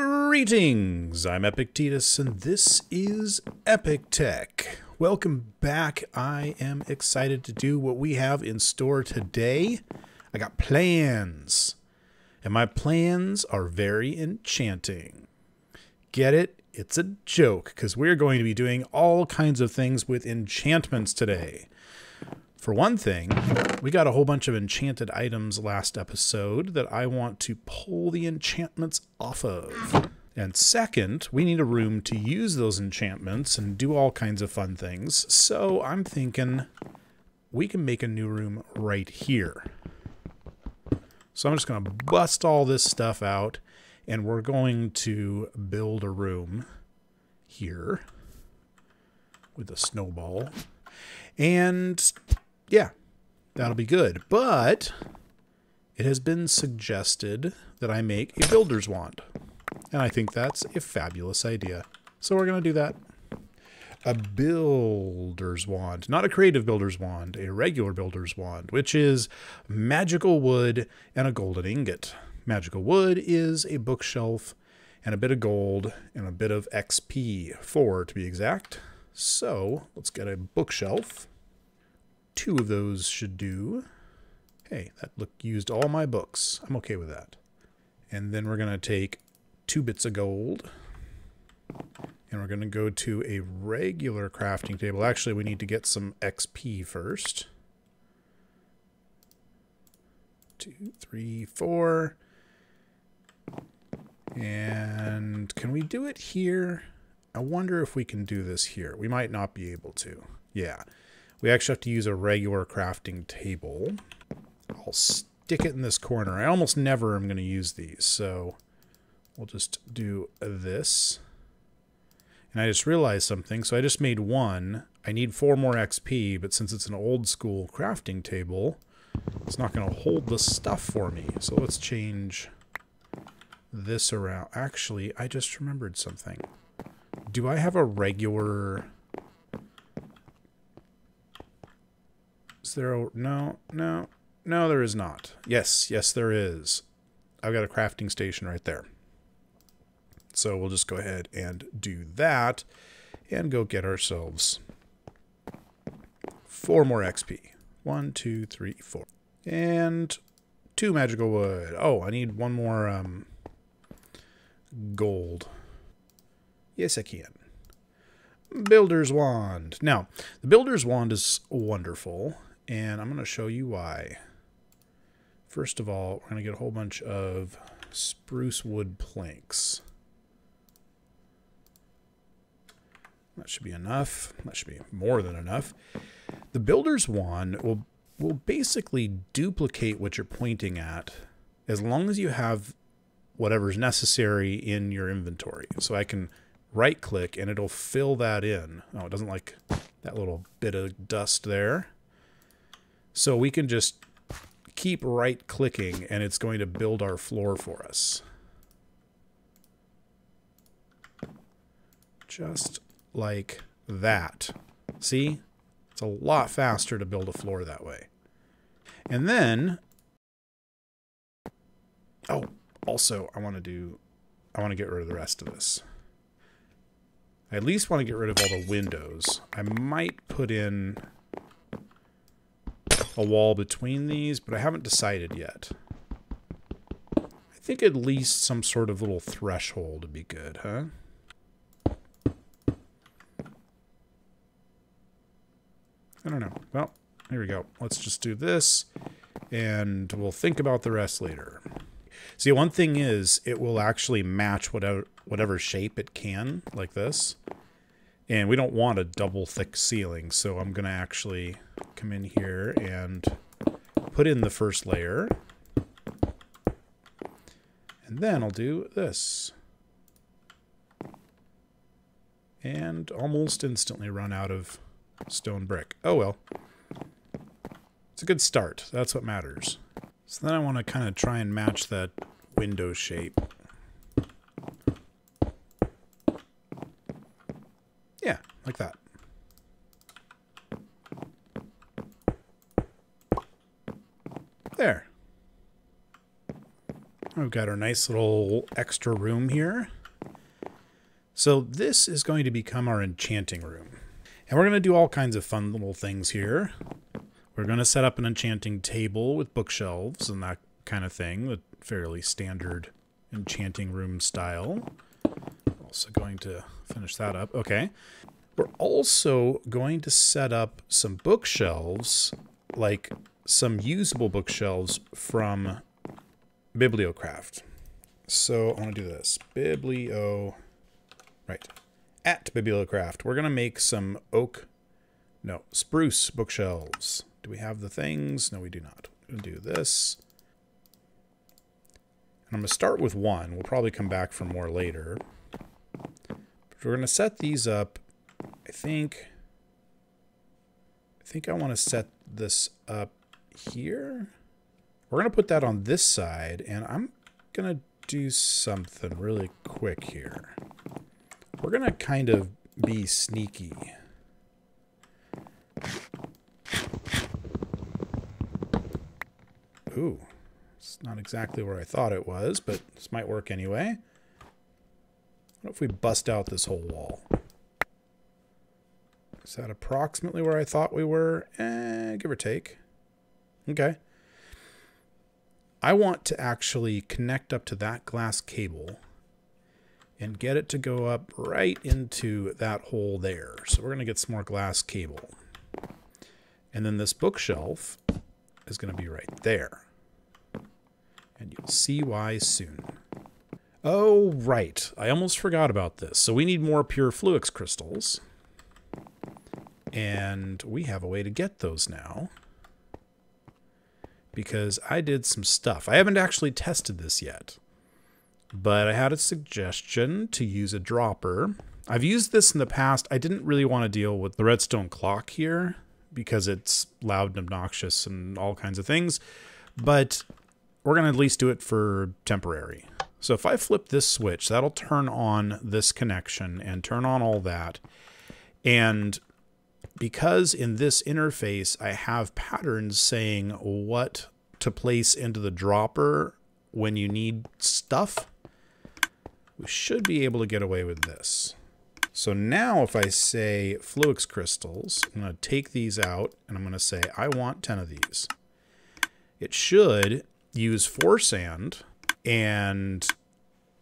Greetings, I'm Epiktek, and this is Epiktek. Welcome back. I am excited to do what we have in store today. I got plans, and my plans are very enchanting. Get it? It's a joke, because we're going to be doing all kinds of things with enchantments today. For one thing, we got a whole bunch of enchanted items last episode that I want to pull the enchantments off of. And second, we need a room to use those enchantments and do all kinds of fun things. So I'm thinking we can make a new room right here. So I'm just going to bust all this stuff out, and we're going to build a room here with a snowball. And yeah, that'll be good. But it has been suggested that I make a builder's wand. And I think that's a fabulous idea. So we're going to do that. A builder's wand. Not a creative builder's wand, a regular builder's wand, which is magical wood and a golden ingot. Magical wood is a bookshelf and a bit of gold and a bit of XP, 4 to be exact. So let's get a bookshelf. 2 of those should do. Hey, that used all my books. I'm okay with that. And then we're going to take 2 bits of gold. And we're going to go to a regular crafting table. Actually, we need to get some XP first. 2, 3, 4. And can we do it here? I wonder if we can do this here. We might not be able to. Yeah. We actually have to use a regular crafting table. I'll stick it in this corner. I almost never am going to use these, so we'll just do this. And I just realized something, so I just made 1. I need 4 more XP, but since it's an old school crafting table, it's not going to hold the stuff for me. So let's change this around. Actually, I just remembered something. Do I have a regular... Is there a... No, there is not. Yes, there is. I've got a crafting station right there. So we'll just go ahead and do that and go get ourselves 4 more XP. 1, 2, 3, 4. And 2 magical wood. Oh, I need 1 more gold. Yes, I can. Builder's wand. Now, the builder's wand is wonderful, and I'm going to show you why. First of all, we're going to get a whole bunch of spruce wood planks. That should be enough. That should be more than enough. The builder's wand will basically duplicate what you're pointing at as long as you have whatever's necessary in your inventory. So I can right-click and it'll fill that in. Oh, it doesn't like that little bit of dust there. So we can just keep right-clicking and it's going to build our floor for us. Just like that. See? It's a lot faster to build a floor that way. And then... Oh, also, I want to get rid of the rest of this. I at least want to get rid of all the windows. I might put in a wall between these, but I haven't decided yet. I think at least some sort of little threshold would be good, huh? I don't know. Well, here we go. Let's just do this, and we'll think about the rest later. See, one thing is, it will actually match whatever shape it can, like this. And we don't want a double thick ceiling, so I'm going to actually come in here and put in the first layer. And then I'll do this. And almost instantly run out of stone brick. Oh well. It's a good start. That's what matters. So then I want to kind of try and match that window shape. Yeah, like that. There. We've got our nice little extra room here. So this is going to become our enchanting room. And we're going to do all kinds of fun little things here. We're going to set up an enchanting table with bookshelves and that kind of thing, the fairly standard enchanting room style. Also going to finish that up. Okay. We're also going to set up some bookshelves, like some usable bookshelves from Bibliocraft. So I want to do this. At Bibliocraft. We're going to make some spruce bookshelves. Do we have the things? No, we do not. We're going to do this. And I'm going to start with one. We'll probably come back for more later. But we're going to set these up. I think I want to set this up here. We're going to put that on this side, and I'm going to do something really quick here. We're going to kind of be sneaky. Ooh, it's not exactly where I thought it was, but this might work anyway. What if we bust out this whole wall? Is that approximately where I thought we were? Give or take. Okay. I want to actually connect up to that glass cable and get it to go up right into that hole there. So we're going to get some more glass cable. And then this bookshelf is going to be right there. And you'll see why soon. Oh, right. I almost forgot about this. So we need more pure fluix crystals. And we have a way to get those now. Because I did some stuff. I haven't actually tested this yet. But I had a suggestion to use a dropper. I've used this in the past. I didn't really want to deal with the redstone clock here because it's loud and obnoxious and all kinds of things. But we're going to at least do it for temporary. So if I flip this switch, that'll turn on this connection and turn on all that. And because in this interface, I have patterns saying what to place into the dropper when you need stuff, we should be able to get away with this. So now if I say fluix crystals, I'm going to take these out and I'm going to say, I want 10 of these. It should use 4 sand and,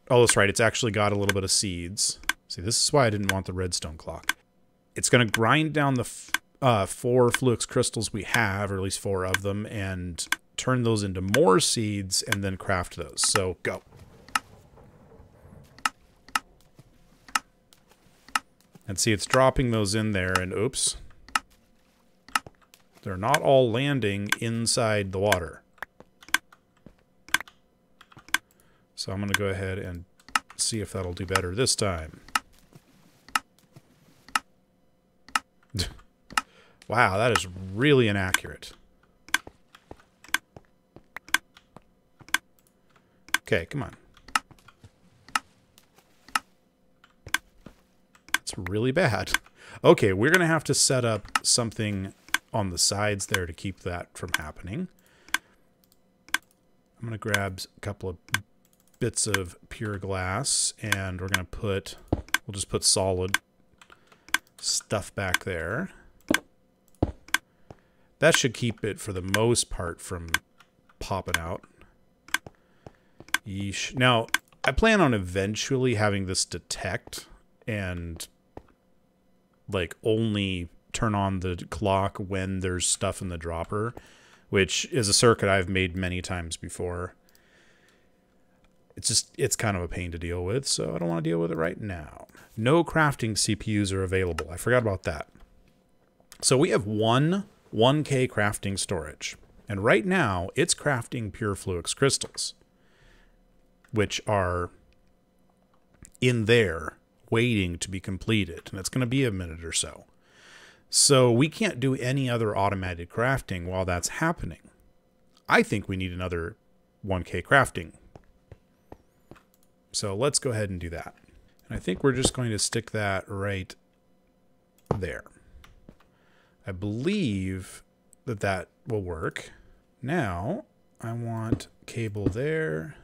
oh, that's right. It's actually got a little bit of seeds. See, this is why I didn't want the redstone clock. It's going to grind down the 4 fluix crystals we have, or at least 4 of them, and turn those into more seeds and then craft those. So go. And see, it's dropping those in there, and oops. They're not all landing inside the water. So I'm going to go ahead and see if that'll do better this time. Wow, that is really inaccurate. Okay, come on. It's really bad. Okay, we're going to have to set up something on the sides there to keep that from happening. I'm going to grab a couple of bits of pure glass, and we're going to we'll just put solid stuff back there. That should keep it, for the most part, from popping out. Yeesh. Now, I plan on eventually having this detect and, like, only turn on the clock when there's stuff in the dropper, which is a circuit I've made many times before. It's kind of a pain to deal with, so I don't want to deal with it right now. No crafting CPUs are available. I forgot about that. So we have 1K crafting storage. And right now, it's crafting pure fluix crystals, which are in there waiting to be completed. And it's going to be a minute or so. So we can't do any other automated crafting while that's happening. I think we need another 1K crafting. So let's go ahead and do that. And I think we're just going to stick that right there. I believe that will work. Now, I want cable there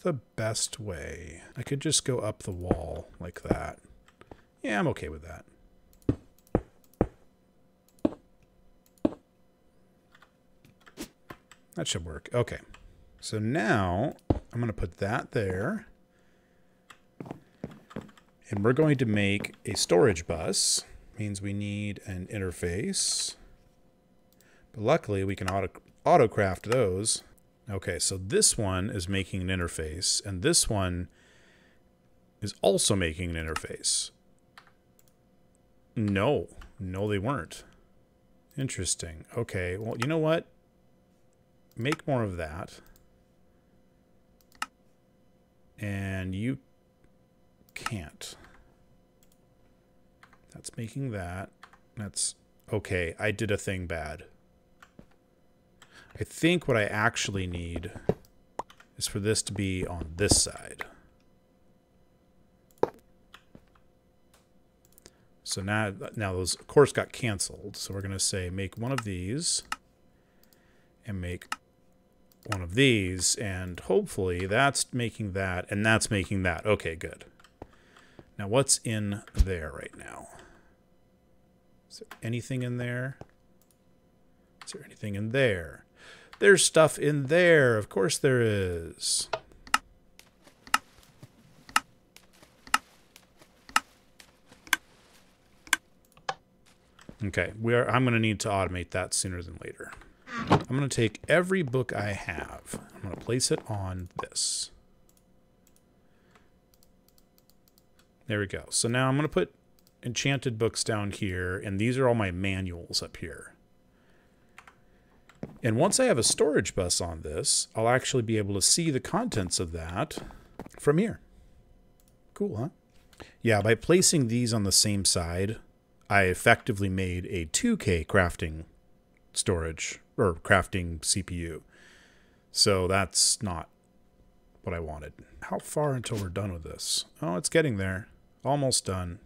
the best way? I could just go up the wall like that. Yeah, I'm okay with that. That should work. Okay. So now I'm going to put that there. And we're going to make a storage bus. Means we need an interface. But luckily we can auto-craft those. Okay, so this one is making an interface, and this one is also making an interface. No, they weren't. Interesting. Okay, well, you know what? Make more of that. And you can't. That's making that. That's okay. I did a thing bad. I think what I actually need is for this to be on this side. So now those, of course, got canceled. So we're going to say make one of these and make one of these. And hopefully that's making that and that's making that. Okay, good. Now what's in there right now? Is there anything in there? Is there anything in there? There's stuff in there. Of course there is. Okay, I'm going to need to automate that sooner than later. I'm going to take every book I have. I'm going to place it on this. There we go. So now I'm going to put enchanted books down here, and these are all my manuals up here. And once I have a storage bus on this, I'll actually be able to see the contents of that from here. Cool, huh? Yeah, by placing these on the same side, I effectively made a 2K crafting storage, or crafting CPU. So that's not what I wanted. How far until we're done with this? Oh, it's getting there. Almost done.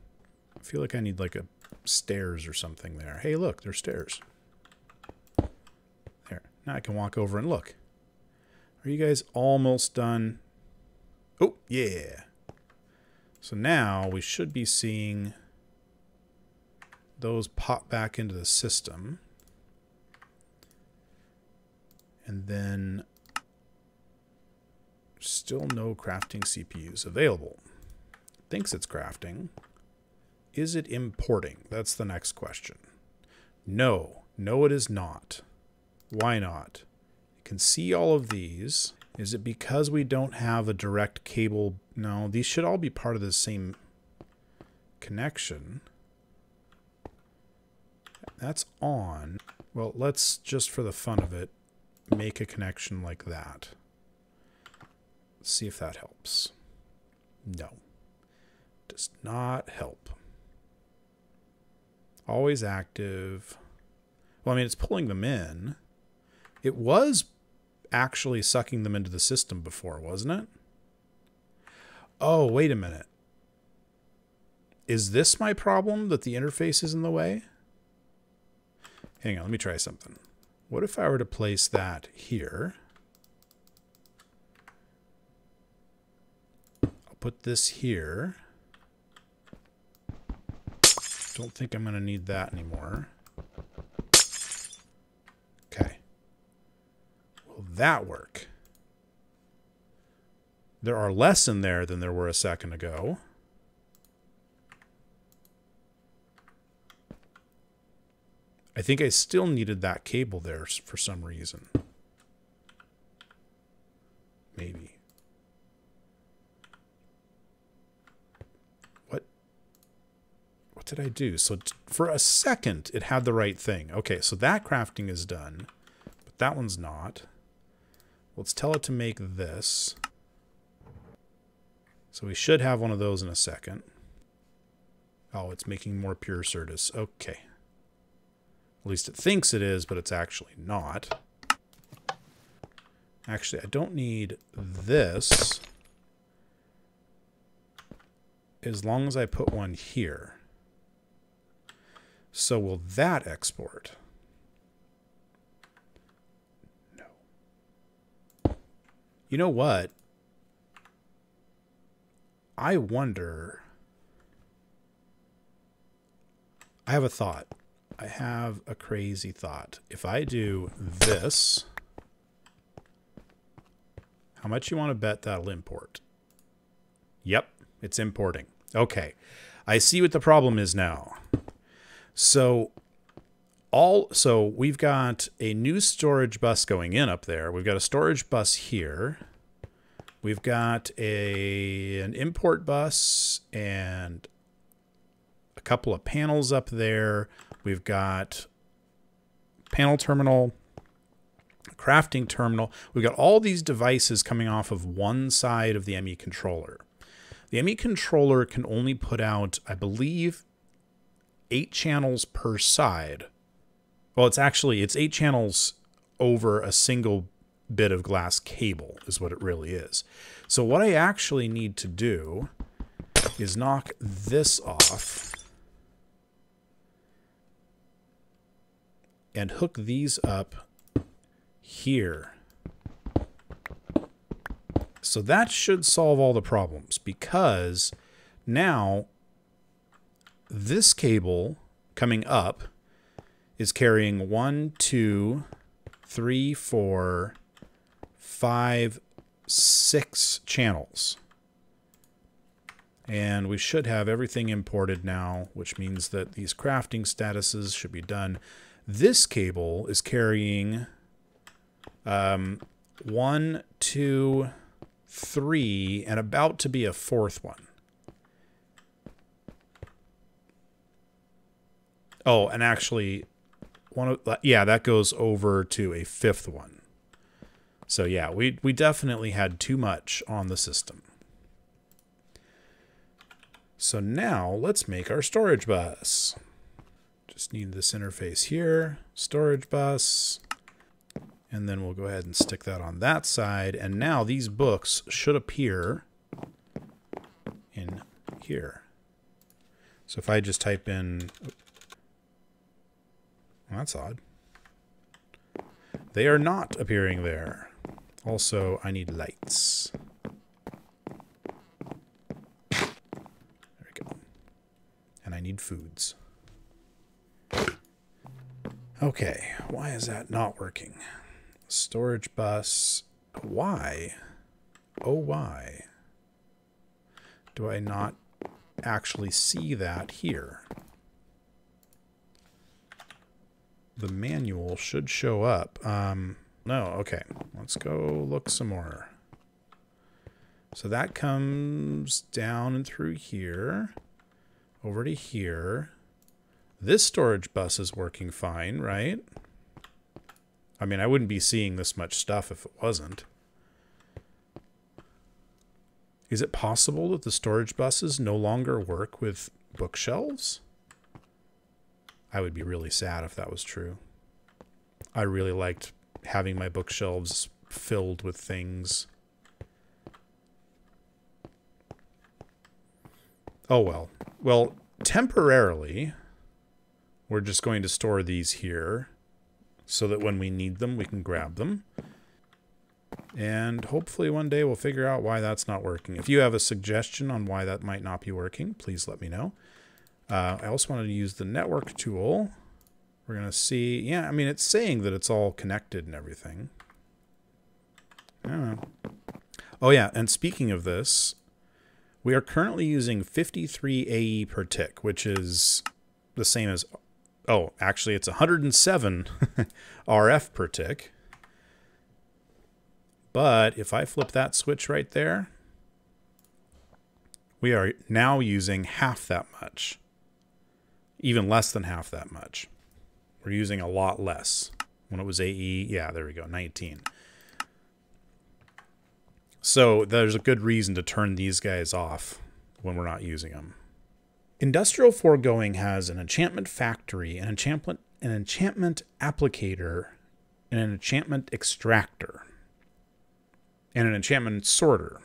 I feel like I need like a stairs or something there. Hey, look, there's stairs. There. Now I can walk over and look. Are you guys almost done? Oh, yeah. So now we should be seeing those pop back into the system. And then still no crafting CPUs available. Thinks it's crafting. Is it importing? That's the next question. No. No, it is not. Why not? You can see all of these. Is it because we don't have a direct cable? No, these should all be part of the same connection. That's on. Well, let's just for the fun of it make a connection like that. See if that helps. No. Does not help. Always active. Well, I mean, it's pulling them in. It was actually sucking them into the system before, wasn't it? Oh, wait a minute. Is this my problem that the interface is in the way? Hang on, let me try something. What if I were to place that here? I'll put this here. Don't think I'm going to need that anymore. Okay. Will that work? There are less in there than there were a second ago. I think I still needed that cable there for some reason. Maybe. What did I do? So for a second, it had the right thing. Okay, so that crafting is done, but that one's not. Let's tell it to make this. So we should have one of those in a second. Oh, it's making more pure Certus. Okay. At least it thinks it is, but it's actually not. Actually, I don't need this as long as I put one here. So will that export? No. You know what? I wonder... I have a thought. I have a crazy thought. If I do this, how much you want to bet that'll import? Yep, it's importing. Okay, I see what the problem is now. So we've got a new storage bus going in up there. We've got a storage bus here. We've got an import bus and a couple of panels up there. We've got panel terminal, crafting terminal. We've got all these devices coming off of one side of the ME controller. The ME controller can only put out, I believe, 8 channels per side. Well, it's 8 channels over a single bit of glass cable is what it really is. So what I actually need to do is knock this off and hook these up here. So that should solve all the problems, because now this cable coming up is carrying 1, 2, 3, 4, 5, 6 channels. And we should have everything imported now, which means that these crafting statuses should be done. This cable is carrying 1, 2, 3, and about to be a 4th one. Oh, and actually, that goes over to a 5th one. So yeah, we definitely had too much on the system. So now let's make our storage bus. Just need this interface here, storage bus, and then we'll go ahead and stick that on that side. And now these books should appear in here. So if I just type in, well, that's odd. They are not appearing there. Also, I need lights. There we go. And I need foods. Okay, why is that not working? Storage bus. Why? Oh, why do I not actually see that here? The manual should show up. No, okay. Let's go look some more. So that comes down and through here, over to here. This storage bus is working fine, right? I mean, I wouldn't be seeing this much stuff if it wasn't. Is it possible that the storage buses no longer work with bookshelves? I would be really sad if that was true. I really liked having my bookshelves filled with things. Oh well. Well, temporarily, we're just going to store these here so that when we need them, we can grab them. And hopefully one day we'll figure out why that's not working. If you have a suggestion on why that might not be working, please let me know. I also wanted to use the network tool. We're going to see, yeah, I mean, it's saying that it's all connected and everything. I don't know. Oh yeah, and speaking of this, we are currently using 53 AE per tick, which is the same as, oh, actually it's 107 RF per tick. But if I flip that switch right there, we are now using half that much. Even less than half that much. We're using a lot less. When it was AE, yeah, there we go, 19. So there's a good reason to turn these guys off when we're not using them. Industrial-foregoing has an enchantment factory, an enchantment applicator, and an enchantment extractor, and an enchantment sorter.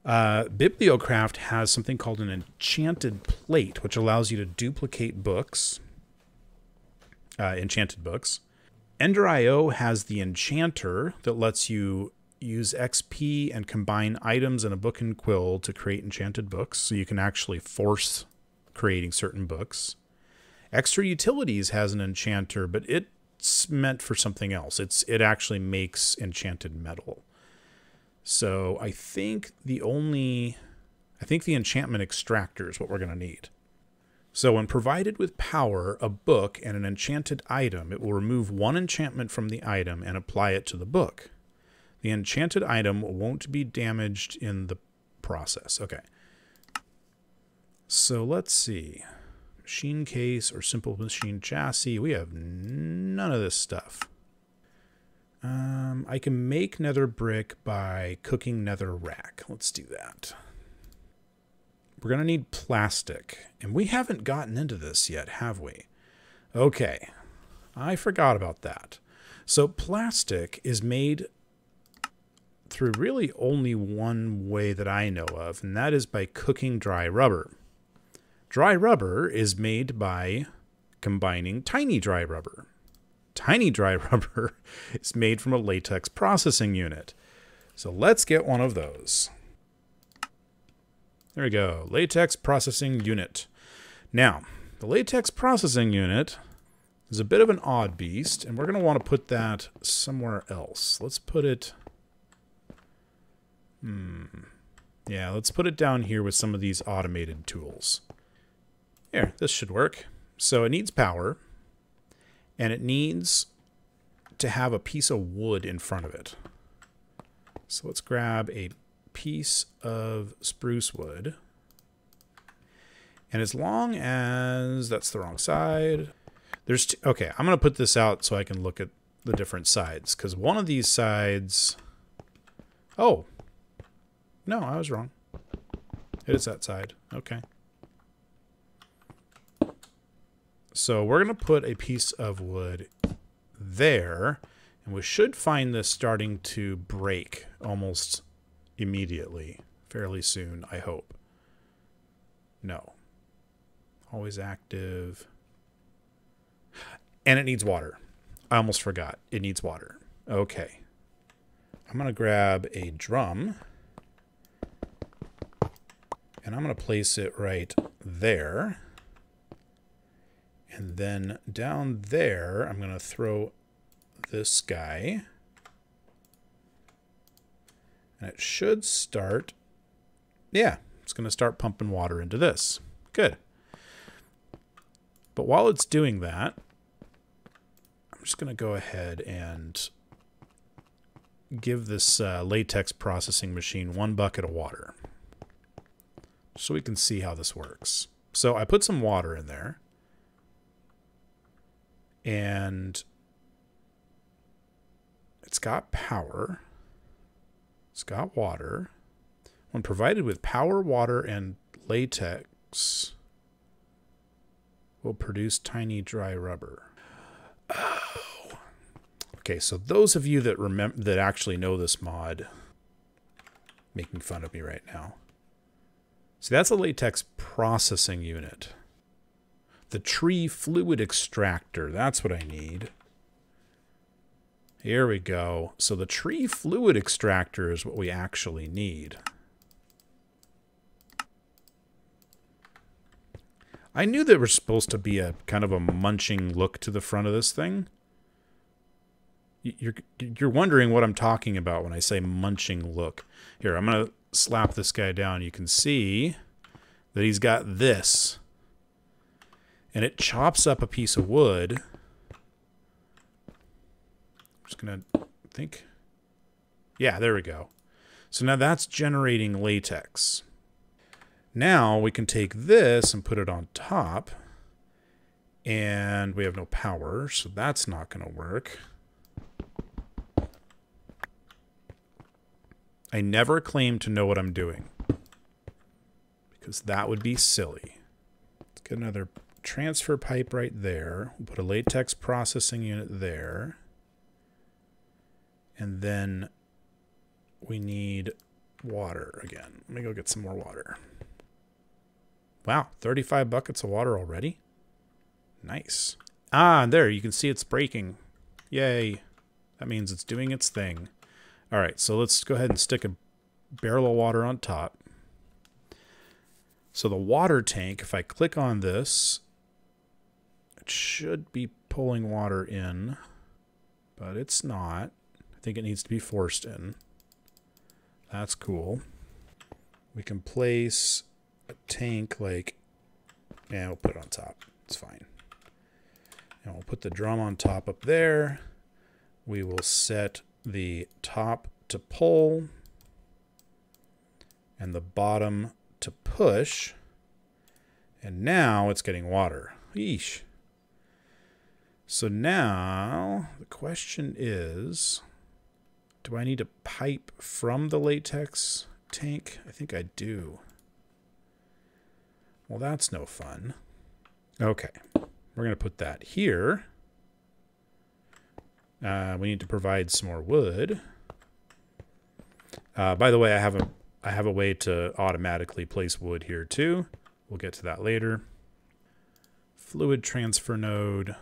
Bibliocraft has something called an enchanted plate, which allows you to duplicate books, enchanted books. Ender.io has the enchanter that lets you use XP and combine items in a book and quill to create enchanted books. So you can actually force creating certain books. Extra Utilities has an enchanter, but it's meant for something else. It actually makes enchanted metal. So I think the enchantment extractor is what we're going to need. So when provided with power, a book, and an enchanted item, it will remove one enchantment from the item and apply it to the book. The enchanted item won't be damaged in the process. Okay. So let's see. Machine case or simple machine chassis. We have none of this stuff. I can make nether brick by cooking nether rack. Let's do that. We're going to need plastic. And we haven't gotten into this yet, have we? Okay. I forgot about that. So plastic is made through really only one way that I know of, and that is by cooking dry rubber. Dry rubber is made by combining tiny dry rubber. Tiny dry rubber is made from a latex processing unit. So let's get one of those. There we go. Latex processing unit. Now, the latex processing unit is a bit of an odd beast, and we're going to want to put that somewhere else. Let's put it... Yeah, let's put it down here with some of these automated tools. Here, this should work. So it needs power, and it needs to have a piece of wood in front of it. So let's grab a piece of spruce wood. And as long as that's the wrong side, there's okay, I'm going to put this out so I can look at the different sides, because one of these sides, oh, no, I was wrong. It is that side. Okay. So we're going to put a piece of wood there, and we should find this starting to break almost immediately, fairly soon, I hope. No. Always active. And it needs water. I almost forgot. It needs water. Okay. I'm going to grab a drum, and I'm going to place it right there. And then down there, I'm going to throw this guy. And it should start, yeah, it's going to start pumping water into this. Good. But while it's doing that, I'm just going to go ahead and give this latex processing machine 1 bucket of water, so we can see how this works. So I put some water in there, and it's got power. It's got water. When provided with power, water, and latex, will produce tiny dry rubber. Oh. Okay, so those of you that actually know this mod, making fun of me right now. See, that's a latex processing unit. The tree fluid extractor, that's what I need. Here we go. So the tree fluid extractor is what we actually need. I knew there was supposed to be a kind of a munching look to the front of this thing. You're wondering what I'm talking about when I say munching look. Here, I'm going to slap this guy down. You can see that he's got this. And it chops up a piece of wood. I'm just going to think. Yeah, there we go. So now that's generating latex. Now we can take this and put it on top. And we have no power, so that's not going to work. I never claim to know what I'm doing, because that would be silly. Let's get another transfer pipe right there. We'll put a latex processing unit there. And then we need water again. Let me go get some more water. Wow, 35 buckets of water already? Nice. Ah, and there, you can see it's breaking. Yay. That means it's doing its thing. All right, so let's go ahead and stick a barrel of water on top. So the water tank, if I click on this, it should be pulling water in, but it's not. I think it needs to be forced in. That's cool. We can place a tank like, yeah, we'll put it on top. It's fine. And we'll put the drum on top up there. We will set the top to pull and the bottom to push. And now it's getting water. Yeesh. So now the question is, do I need to pipe from the latex tank? I think I do. Well, that's no fun. Okay. We're going to put that here. We need to provide some more wood. By the way, I have a way to automatically place wood here too. We'll get to that later. Fluid transfer node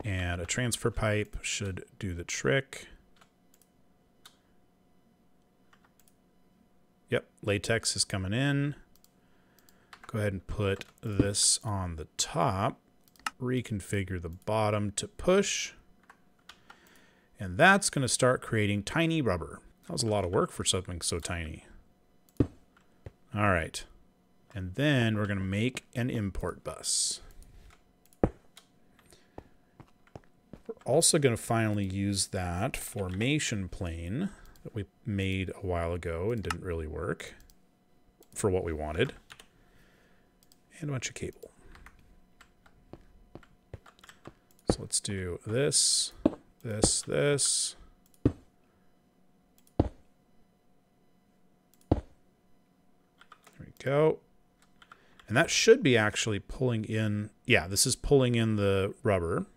and a transfer pipe should do the trick. Yep, latex is coming in. Go ahead and put this on the top. Reconfigure the bottom to push. And that's going to start creating tiny rubber. That was a lot of work for something so tiny. All right. And then we're going to make an import bus. We're also going to finally use that formation plane that we made a while ago and didn't really work for what we wanted. And a bunch of cable. So let's do this. This. There we go. And that should be actually pulling in. Yeah, this is pulling in the rubber.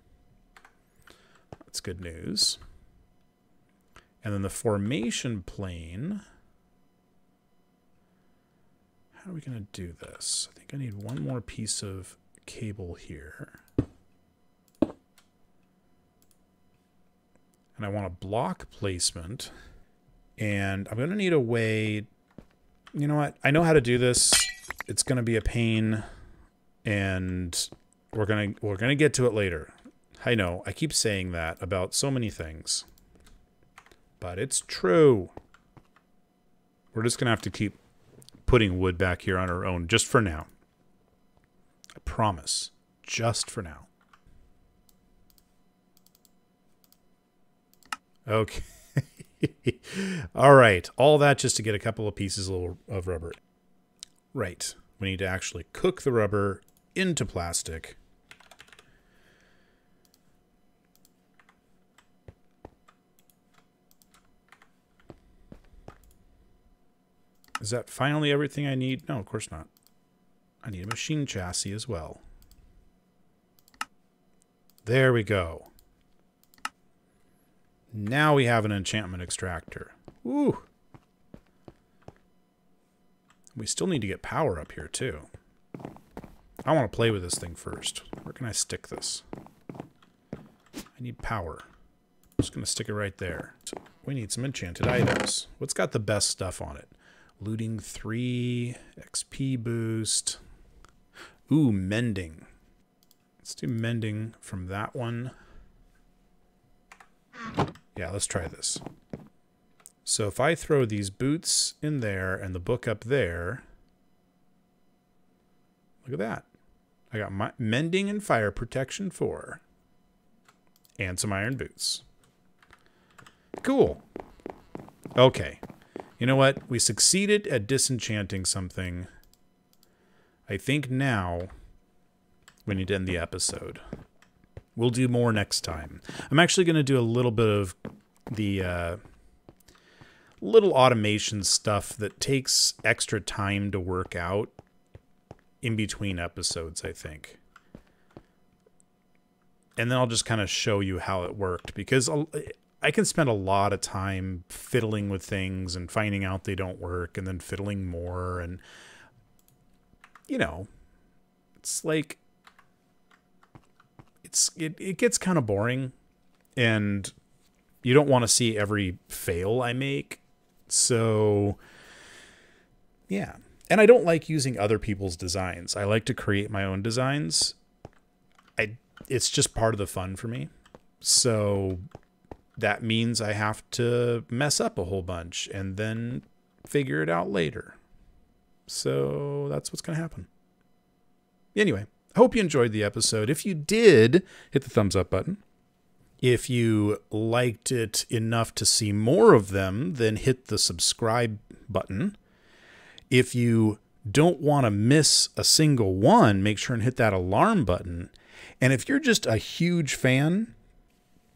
That's good news. And then the formation plane. How are we going to do this? I think I need one more piece of cable here. And I want a block placement. And I'm going to need a way. You know what? I know how to do this. It's going to be a pain. And we're going to get to it later. I know. I keep saying that about so many things. But it's true. We're just going to have to keep putting wood back here on our own just for now. I promise. Just for now. Okay. All right. All that just to get a couple of pieces of rubber. Right. We need to actually cook the rubber into plastic. Is that finally everything I need? No, of course not. I need a machine chassis as well. There we go. Now we have an enchantment extractor. Woo! We still need to get power up here too. I want to play with this thing first. Where can I stick this? I need power. I'm just going to stick it right there. So we need some enchanted items. What's got the best stuff on it? Looting 3, XP boost. Ooh, mending. Let's do mending from that one. Yeah, let's try this. So if I throw these boots in there and the book up there, look at that. I got my mending and fire protection 4. And some iron boots. Cool. Okay. You know what? We succeeded at disenchanting something. I think now we need to end the episode. We'll do more next time. I'm actually going to do a little bit of the little automation stuff that takes extra time to work out in between episodes, I think. And then I'll just kind of show you how it worked, because I can spend a lot of time fiddling with things and finding out they don't work and then fiddling more. And, you know, it's like, it gets kind of boring. And You don't want to see every fail I make. So, yeah. And I don't like using other people's designs. I like to create my own designs. It's just part of the fun for me. So that means I have to mess up a whole bunch and then figure it out later. So that's what's going to happen. Anyway, I hope you enjoyed the episode. If you did, hit the thumbs up button. If you liked it enough to see more of them, then hit the subscribe button. If you don't want to miss a single one, make sure and hit that alarm button. And if you're just a huge fan,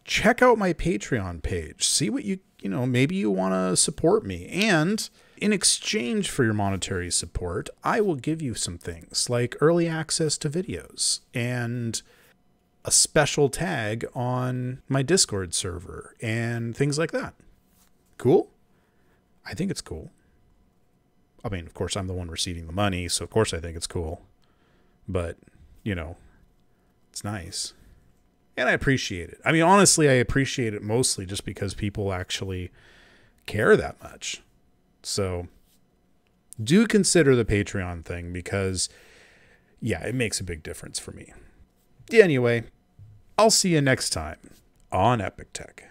check out my Patreon page. See what maybe you want to support me. And in exchange for your monetary support, I will give you some things like early access to videos and a special tag on my Discord server and things like that. Cool? I think it's cool. I mean, of course, I'm the one receiving the money, so of course I think it's cool. But, it's nice. And I appreciate it. I mean, honestly, I appreciate it mostly just because people actually care that much. So do consider the Patreon thing because, yeah, it makes a big difference for me. Anyway, I'll see you next time on Epic Tech.